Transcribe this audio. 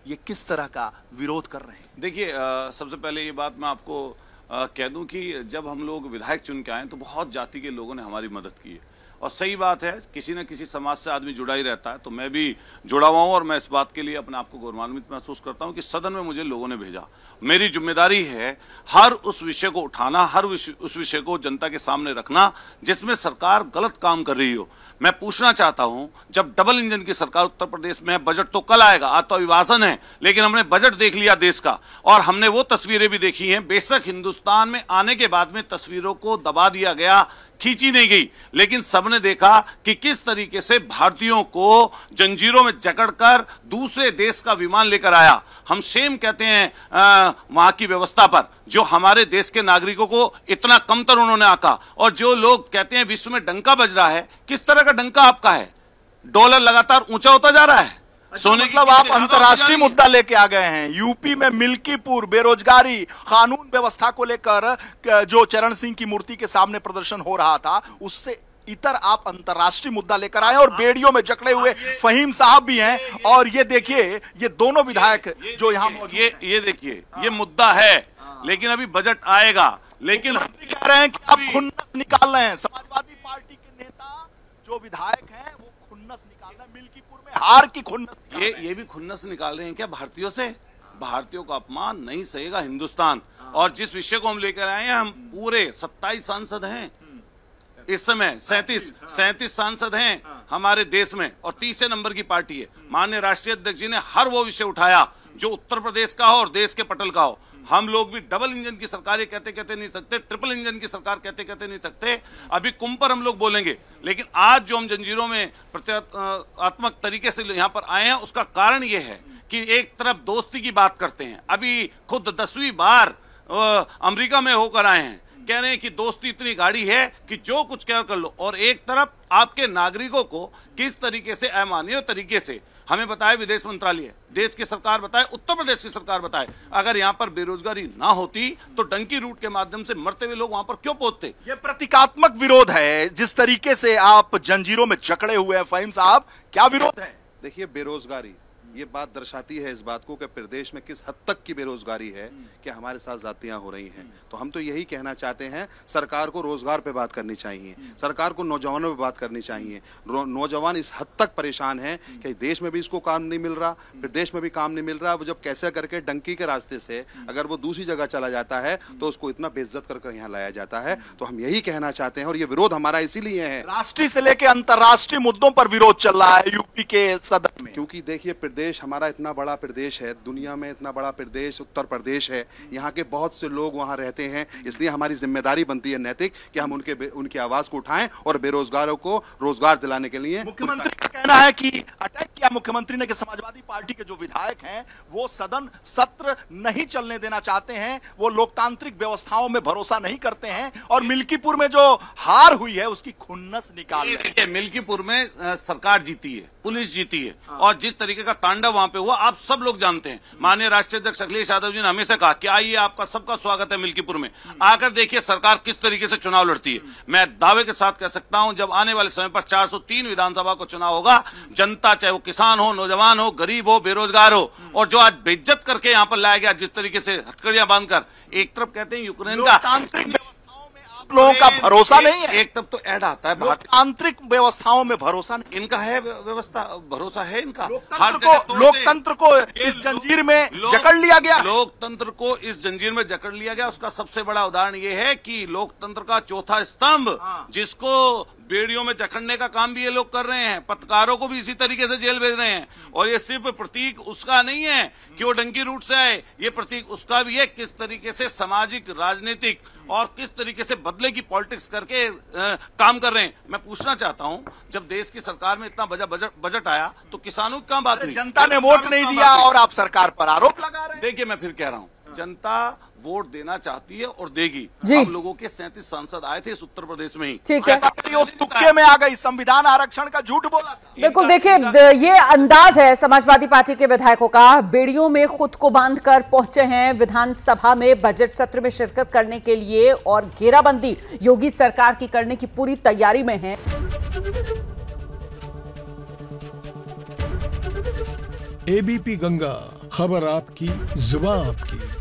ये किस तरह का विरोध कर रहे हैं? देखिए, सबसे पहले ये बात मैं आपको कह दूं कि जब हम लोग विधायक चुन के आए तो बहुत जाति के लोगों ने हमारी मदद की है, और सही बात है, किसी न किसी समाज से आदमी जुड़ा ही रहता है। तो मैं भी जुड़ा हुआ हूं और मैं इस बात के लिए अपने आप को गौरवान्वित महसूस करता हूं कि सदन में मुझे लोगों ने भेजा। मेरी जिम्मेदारी है हर उस विषय को उठाना, हर उस विषय को जनता के सामने रखना जिसमें सरकार गलत काम कर रही हो। मैं पूछना चाहता हूं, जब डबल इंजन की सरकार उत्तर प्रदेश में है, बजट तो कल आएगा, आज तो अभिभाषण है, लेकिन हमने बजट देख लिया देश का, और हमने वो तस्वीरें भी देखी हैं। बेशक हिंदुस्तान में आने के बाद में तस्वीरों को दबा दिया गया, खींची नहीं गई, लेकिन सबने देखा कि किस तरीके से भारतीयों को जंजीरों में जकड़कर दूसरे देश का विमान लेकर आया। हम शेम कहते हैं वहां की व्यवस्था पर, जो हमारे देश के नागरिकों को इतना कमतर उन्होंने आंका। और जो लोग कहते हैं विश्व में डंका बज रहा है, किस तरह का डंका आपका है? डॉलर लगातार ऊंचा होता जा रहा है। मतलब आप अंतर्राष्ट्रीय मुद्दा लेके आ गए हैं। यूपी में मिल्कीपुर, बेरोजगारी, कानून व्यवस्था को लेकर जो चरण सिंह की मूर्ति के सामने प्रदर्शन हो रहा था, उससे इतर आप अंतर्राष्ट्रीय मुद्दा लेकर आए और बेड़ियों में जकड़े हुए फहीम साहब भी हैं। और ये देखिए, ये दोनों विधायक जो यहाँ ये देखिए, ये मुद्दा है, लेकिन अभी बजट आएगा। लेकिन कह रहे हैं कि आप खुन्नस निकाल रहे हैं। समाजवादी पार्टी के नेता जो विधायक हैं वो खुन्नस निकाल रहे हैं, मिल्कीपुर में हार की खुन्नस। ये भी खुन्नस निकाल रहे हैं क्या भारतीयों से? भारतीयों का अपमान नहीं सहेगा हिंदुस्तान। और जिस विषय को हम लेकर आए हैं, हम पूरे 27 सांसद हैं इस समय, 37 सांसद हैं हमारे देश में, और 30 नंबर की पार्टी है। माननीय राष्ट्रीय अध्यक्ष जी ने हर वो विषय उठाया जो उत्तर प्रदेश का हो और देश के पटल का हो। हम लोग भी डबल इंजन की सरकार कहते नहीं सकते, ट्रिपल इंजन की सरकार कहते नहीं सकते। अभी कुंभ पर हम लोग बोलेंगे, लेकिन आज जो हम जंजीरों में प्रत्यात्मक तरीके से यहाँ पर आए हैं, उसका कारण ये है कि एक तरफ दोस्ती की बात करते हैं, अभी खुद 10वीं बार अमेरिका में होकर आए हैं, कह रहे हैं कि दोस्ती इतनी गाढ़ी है कि जो कुछ कर लो, और एक तरफ आपके नागरिकों को किस तरीके से अमानवीय तरीके से हमें बताए विदेश मंत्रालय, देश की सरकार बताए, उत्तर प्रदेश की सरकार बताए, अगर यहाँ पर बेरोजगारी ना होती तो डंकी रूट के माध्यम से मरते हुए लोग वहां पर क्यों पहुंचते? ये प्रतीकात्मक विरोध है। जिस तरीके से आप जंजीरों में जकड़े हुए हैं फहीम साहब, क्या विरोध है? देखिए, बेरोजगारी, ये बात दर्शाती है इस बात को कि प्रदेश में किस हद तक की बेरोजगारी है कि हमारे साथ जातियां हो रही हैं। तो हम तो यही कहना चाहते हैं, सरकार को रोजगार पे बात करनी चाहिए, सरकार को नौजवानों पे बात करनी चाहिए। नौजवान इस हद तक परेशान हैं कि देश में भी इसको काम नहीं मिल रहा, प्रदेश में भी काम नहीं मिल रहा। वो जब कैसे करके डंकी के रास्ते से अगर वो दूसरी जगह चला जाता है तो उसको इतना बेइज्जत कर यहाँ लाया जाता है। तो हम यही कहना चाहते हैं, और ये विरोध हमारा इसीलिए है। राष्ट्रीय से लेकर अंतर्राष्ट्रीय मुद्दों पर विरोध चल रहा है यूपी के सदन में, क्योंकि देखिए, प्रदेश हमारा इतना बड़ा प्रदेश है, दुनिया में इतना बड़ा प्रदेश उत्तर प्रदेश है, यहाँ के बहुत से लोग वहाँ रहते हैं, इसलिए हमारी जिम्मेदारी बनती है नैतिक कि हम उनकी आवाज को उठाएं और बेरोजगारों को रोजगार दिलाने के लिए। मुख्यमंत्री का कहना है कि अटैक किया मुख्यमंत्री ने कि समाजवादी पार्टी के जो विधायक हैं वो सदन सत्र नहीं चलने देना चाहते हैं, वो लोकतांत्रिक व्यवस्थाओं में भरोसा नहीं करते हैं, और मिल्कीपुर में जो हार हुई है उसकी खुन्नस निकाल रहे हैं। मिल्कीपुर में सरकार जीती है, पुलिस जीती है, और जिस तरीके का तांडव वहां पे हुआ आप सब लोग जानते हैं। माननीय राष्ट्रीय अध्यक्ष अखिलेश यादव जी ने हमेशा कहा कि आइए, आपका सबका स्वागत है मिल्कीपुर में, आकर देखिए सरकार किस तरीके से चुनाव लड़ती है। मैं दावे के साथ कह सकता हूं, जब आने वाले समय पर 403 विधानसभा को चुनाव होगा, जनता चाहे वो किसान हो, नौजवान हो, गरीब हो, बेरोजगार हो, और जो आज बेइज्जत करके यहां पर लाया गया, जिस तरीके से हथकड़ियां बांधकर, एक तरफ कहते हैं यूक्रेन का लोगों का भरोसा नहीं है, एक तब तो ऐड आता है आंतरिक व्यवस्थाओं में भरोसा नहीं। इनका है व्यवस्था, भरोसा है इनका। लोकतंत्र को इस जंजीर में जकड़ लिया गया, लोकतंत्र को इस जंजीर में जकड़ लिया गया। उसका सबसे बड़ा उदाहरण यह है कि लोकतंत्र का चौथा स्तंभ, जिसको बेड़ियों में जकड़ने का काम भी ये लोग कर रहे हैं, पत्रकारों को भी इसी तरीके से जेल भेज रहे हैं। और ये सिर्फ प्रतीक उसका नहीं है कि वो डंकी रूट से आए, ये प्रतीक उसका भी है किस तरीके से सामाजिक, राजनीतिक और किस तरीके से बदले की पॉलिटिक्स करके काम कर रहे हैं। मैं पूछना चाहता हूं, जब देश की सरकार में इतना बजट आया तो किसानों की कहां बात हुई? जनता ने वोट नहीं दिया और आप सरकार पर आरोप लगा रहे हैं। देखिए, मैं फिर कह रहा हूं, जनता वोट देना चाहती है और देगी। हम लोगों के 37 सांसद आए थे इस उत्तर प्रदेश में ही। ठीक है, तुक्के में आ गई, संविधान आरक्षण का झूठ बोला था। बिल्कुल, देखिए ये अंदाज है समाजवादी पार्टी के विधायकों का, बेड़ियों में खुद को बांधकर पहुंचे हैं विधानसभा में बजट सत्र में शिरकत करने के लिए, और घेराबंदी योगी सरकार की करने की पूरी तैयारी में है। एबीपी गंगा, खबर आपकी, जुबान आपकी।